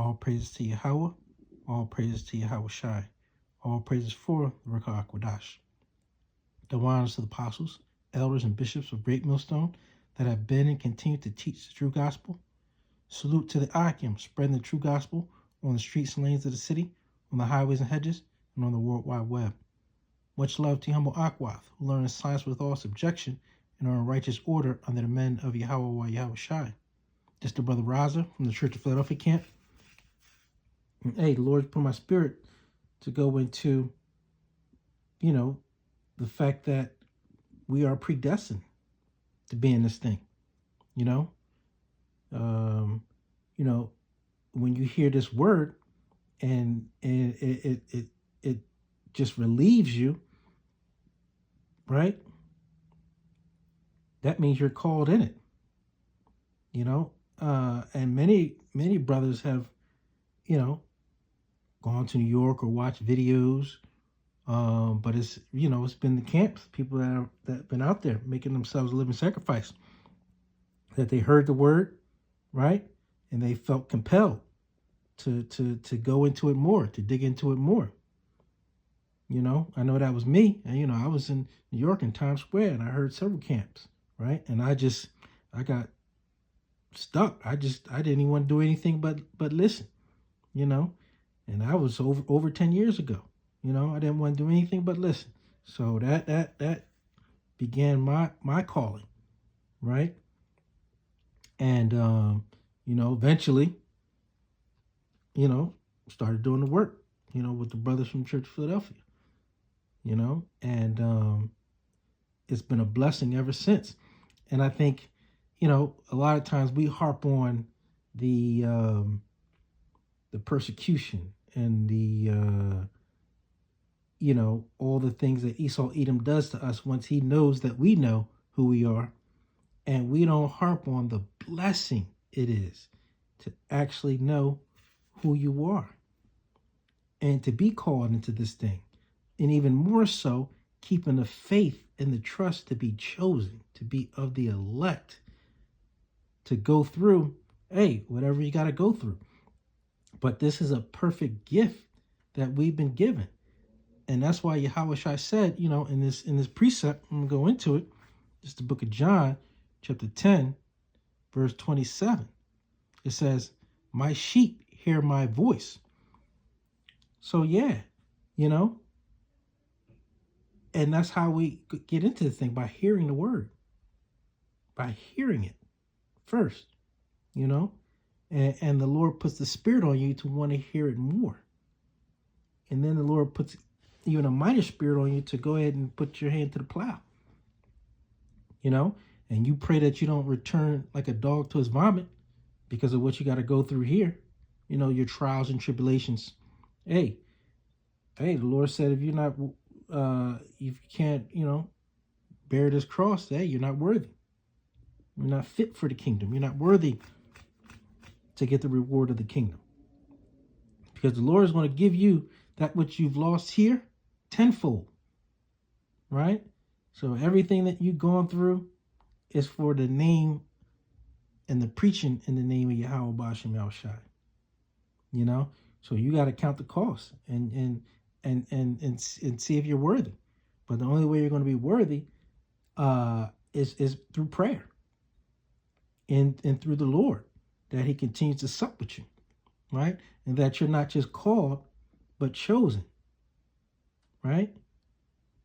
All praises to Yahweh. All praises to Yahweh Shai. All praises for the Ruach HaKodesh. Double honors to the apostles, elders, and bishops of Great Millstone that have been and continue to teach the true gospel. Salute to the Akim, spreading the true gospel on the streets and lanes of the city, on the highways and hedges, and on the World Wide Web. Much love to humble Akwath, who learn science with all subjection and are in righteous order under the men of Yahweh Yahweh Shai. This the brother Raza from the Church of Philadelphia camp. And hey, the Lord put my spirit to go into, the fact that we are predestined to be in this thing. When you hear this word and it just relieves you, right? That means you're called in it. And many brothers have, gone to New York or watched videos. But it's been the camps, people that have been out there making themselves a living sacrifice, that they heard the word, right? And they felt compelled to go into it more, to dig into it more. I know that was me. And, I was in New York in Times Square and I heard several camps, right? And I got stuck. I didn't even want to do anything but listen, and that was over 10 years ago. I didn't want to do anything but listen. So that began my calling, right? And eventually, started doing the work, with the brothers from Church of Philadelphia, and it's been a blessing ever since. And I think, a lot of times we harp on the persecution and the all the things that Esau Edom does to us once he knows that we know who we are. And we don't harp on the blessing it is to actually know who you are and to be called into this thing. And even more so, keeping the faith and the trust to be chosen, to be of the elect, to go through, whatever you got to go through. But this is a perfect gift that we've been given. And that's why Yahweh Shai said, in this precept, I'm going to go into it. It's the book of John, chapter 10, verse 27. It says, my sheep hear my voice. So yeah, and that's how we get into the thing, by hearing the word, by hearing it first, and the Lord puts the spirit on you to want to hear it more. And then the Lord puts even a minor spirit on you to go ahead and put your hand to the plow, and you pray that you don't return like a dog to his vomit because of what you got to go through here, your trials and tribulations. Hey, the Lord said, if you're not, if you can't, bear this cross, you're not worthy. You're not fit for the kingdom. You're not worthy to get the reward of the kingdom, because the Lord is going to give you that which you've lost here tenfold, right? So everything that you've gone through is for the name and the preaching in the name of Yahweh Ba'ashem Yahushai. So you got to count the cost and see if you're worthy. But the only way you're going to be worthy is through prayer and through the Lord, that he continues to sup with you, right? And that you're not just called, but chosen, right?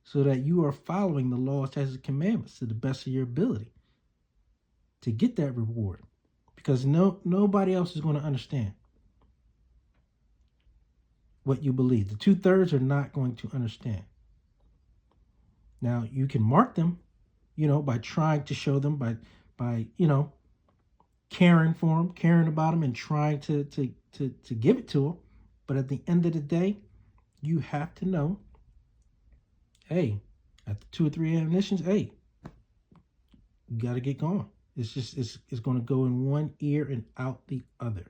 So that you are following the law, statutes, and commandments to the best of your ability to get that reward, because nobody else is going to understand what you believe. The 2/3 are not going to understand. Now you can mark them, by trying to show them, by caring for them, caring about them, and trying to give it to them. But at the end of the day, you have to know, after 2 or 3 ammunitions, you got to get going. It's just, it's going to go in one ear and out the other.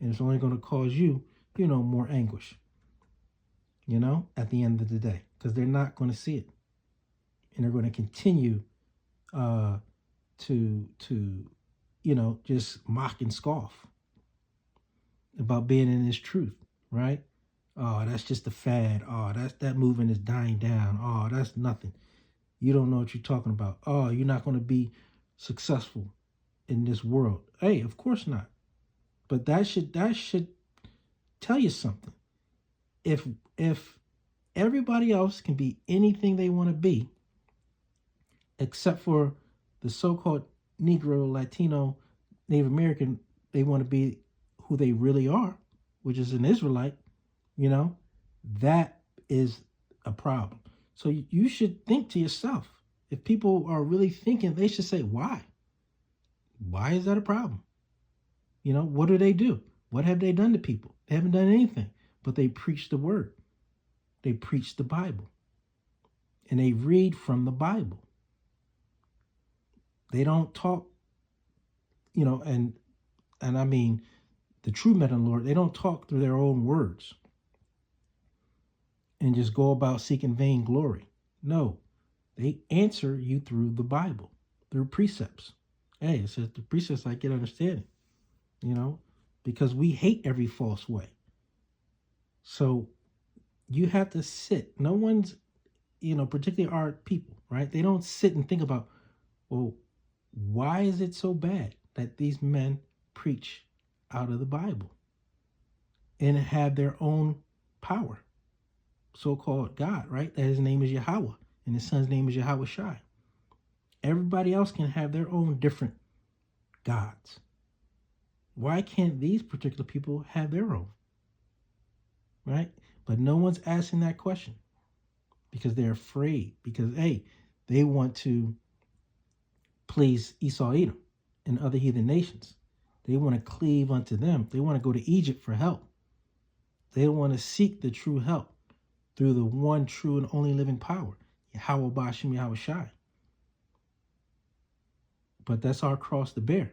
And it's only going to cause you, more anguish, at the end of the day, because they're not going to see it. And they're going to continue to just mock and scoff. about being in this truth, right? Oh, that's just a fad. Oh, that movement is dying down. Oh, that's nothing. You don't know what you're talking about. Oh, you're not going to be successful in this world. Hey, of course not. But that should tell you something. If everybody else can be anything they want to be, except for the so-called Negro, Latino, Native American, they want to be who they really are, which is an Israelite, you know, that is a problem. So you should think to yourself, if people are really thinking, they should say, why? Why is that a problem? You know, what do they do? What have they done to people? They haven't done anything, but they preach the word. They preach the Bible. And they read from the Bible. They don't talk, you know, and I mean the true men of the Lord, they don't talk through their own words and just go about seeking vain glory. No, they answer you through the Bible, through precepts. Hey, it says the precepts I get understanding, you know, because we hate every false way. So you have to sit. No one's, you know, particularly our people, right? They don't sit and think about, well, why is it so bad that these men preach out of the Bible and have their own power, so-called God, right? That his name is Yahweh and his son's name is Yahweh Shai. Everybody else can have their own different gods. Why can't these particular people have their own? Right? But no one's asking that question because they're afraid. Because, hey, they want to please Esau, Edom, and other heathen nations. They want to cleave unto them. They want to go to Egypt for help. They don't want to seek the true help through the one true and only living power, Yahweh Bashem Yahweh Shai. But that's our cross to bear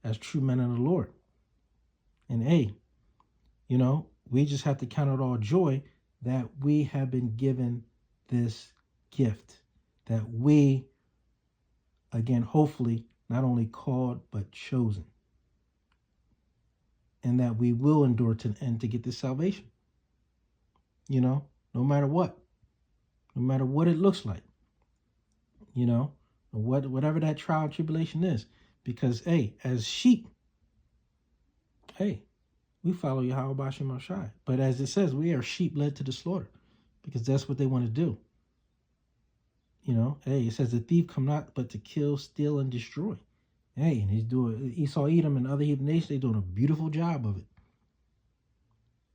as true men of the Lord. And hey, you know, we just have to count it all joy that we have been given this gift, that we, again, hopefully, not only called, but chosen. And that we will endure to the end to get this salvation. You know, no matter what it looks like, you know, whatever that trial and tribulation is. Because, hey, as sheep, hey, we follow Yahweh Bashem Shai. But as it says, we are sheep led to the slaughter because that's what they want to do. You know, hey, it says the thief come not but to kill, steal, and destroy. Hey, and he's doing, Esau, Edom, and other heathen nations, they're doing a beautiful job of it.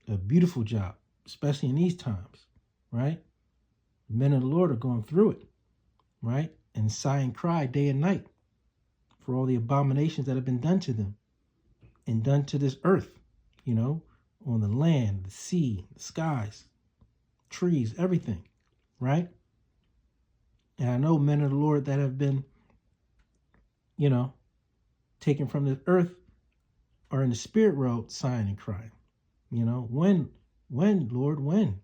A beautiful job, especially in these times, right? Men of the Lord are going through it, right? And sigh and cry day and night for all the abominations that have been done to them and done to this earth, you know, on the land, the sea, the skies, trees, everything, right? And I know men of the Lord that have been, you know, taken from this earth are in the spirit world sighing and crying. You know, when, Lord, when?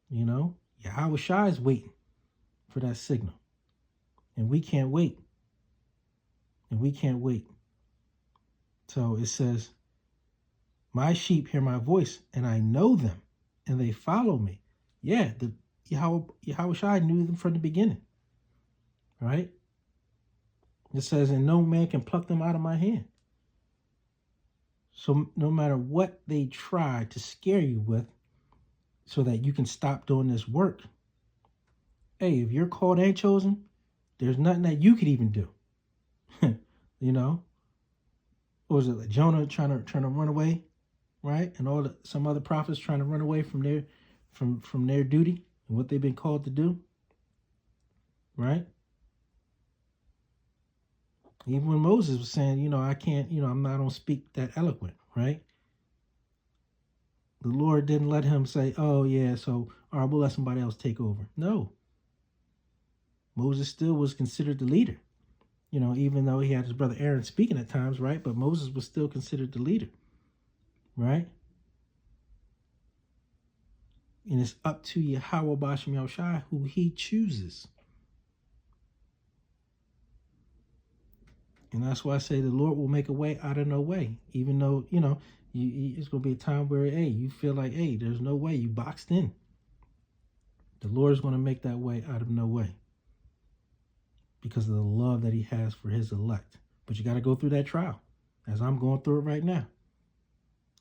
You know, Yahweh Shai is waiting for that signal. And we can't wait. And we can't wait. So it says, my sheep hear my voice, and I know them, and they follow me. Yeah, the Yahweh Shai knew them from the beginning. Right? It says, and no man can pluck them out of my hand. So no matter what they try to scare you with so that you can stop doing this work, hey, if you're called and chosen, there's nothing that you could even do. You know? What was it, like Jonah trying to run away, right? And some other prophets trying to run away from their duty and what they've been called to do, right? Even when Moses was saying, you know, I can't, you know, I don't speak that eloquent, right? The Lord didn't let him say, oh, yeah, so, all right, we'll let somebody else take over. No. Moses still was considered the leader, you know, even though he had his brother Aaron speaking at times, right? But Moses was still considered the leader, right? And it's up to Yahweh Bashem Yahushai who he chooses. And that's why I say the Lord will make a way out of no way. Even though, you know, It's going to be a time where, hey, you feel like, hey, there's no way, you boxed in. The Lord is going to make that way out of no way because of the love that he has for his elect. But you got to go through that trial, as I'm going through it right now.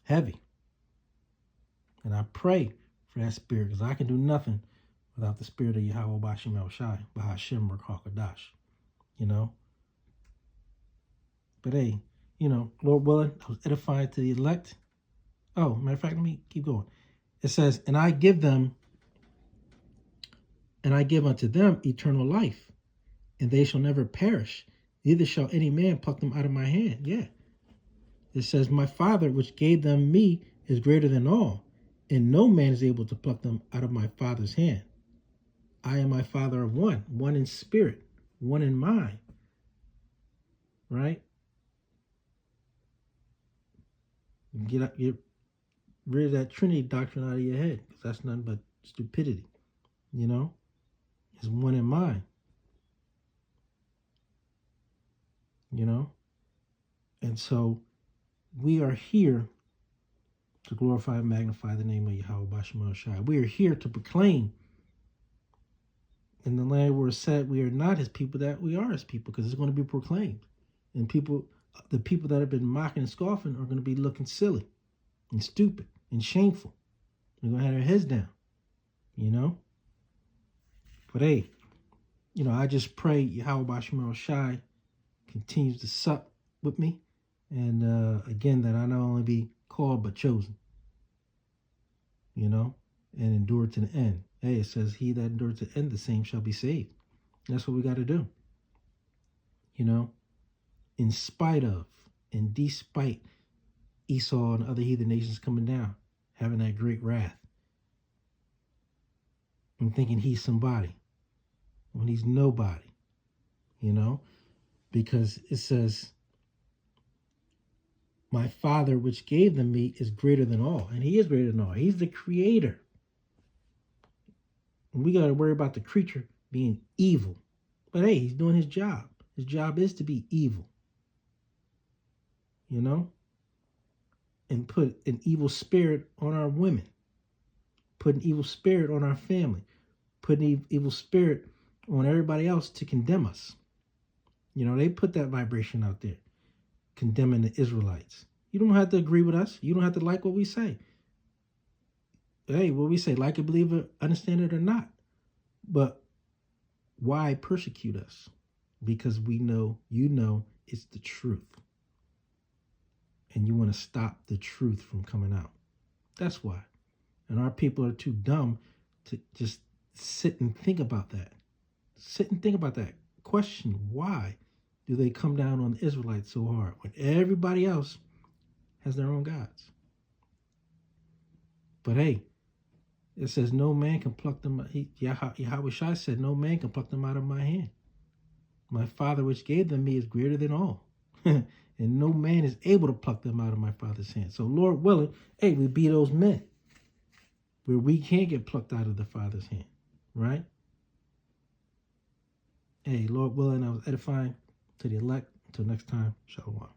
Heavy. And I pray for that spirit, because I can do nothing without the spirit of Yahweh Bashim El Shai, Bahashim Rakakadash. You know? But hey, you know, Lord willing, I was edified to the elect. Oh, matter of fact, let me keep going. It says, and I give unto them eternal life, and they shall never perish, neither shall any man pluck them out of my hand. Yeah. It says, my Father, which gave them me, is greater than all, and no man is able to pluck them out of my Father's hand. I and my Father are one in spirit, one in mind. Right? Get rid of that Trinity doctrine out of your head, because that's nothing but stupidity. You know? It's one in mind. You know? And so we are here to glorify and magnify the name of Yahweh Bashim El Shai. We are here to proclaim in the land where it's said we are not his people, that we are his people, because it's going to be proclaimed. And the people that have been mocking and scoffing are going to be looking silly and stupid and shameful. They're going to have their heads down, you know? But hey, you know, I just pray Yahweh Bashim El Shai continues to sup with me. And again, that I not only be called but chosen, you know, and endure to the end. Hey, it says, he that endures to the end, the same shall be saved. That's what we got to do. You know, in spite of and despite Esau and other heathen nations coming down, having that great wrath, and thinking he's somebody when he's nobody, you know, because it says, my Father, which gave them me, is greater than all. And he is greater than all. He's the creator. And we got to worry about the creature being evil. But hey, he's doing his job. His job is to be evil. You know? And put an evil spirit on our women. Put an evil spirit on our family. Put an evil spirit on everybody else to condemn us. You know, they put that vibration out there, condemning the Israelites. You don't have to agree with us. You don't have to like what we say. Hey, what we say, like it, believe it, understand it or not. But why persecute us? Because we know, you know, it's the truth. And you want to stop the truth from coming out. That's why. And our people are too dumb to just sit and think about that. Sit and think about that. Question, why do they come down on the Israelites so hard when everybody else has their own gods? But hey, it says no man can pluck them. Yahweh Shai said, no man can pluck them out of my hand. My Father which gave them me is greater than all. And no man is able to pluck them out of my Father's hand. So Lord willing, hey, we be those men where we can't get plucked out of the Father's hand, right? Hey, Lord willing, I was edifying to the elect. Until next time, shalom.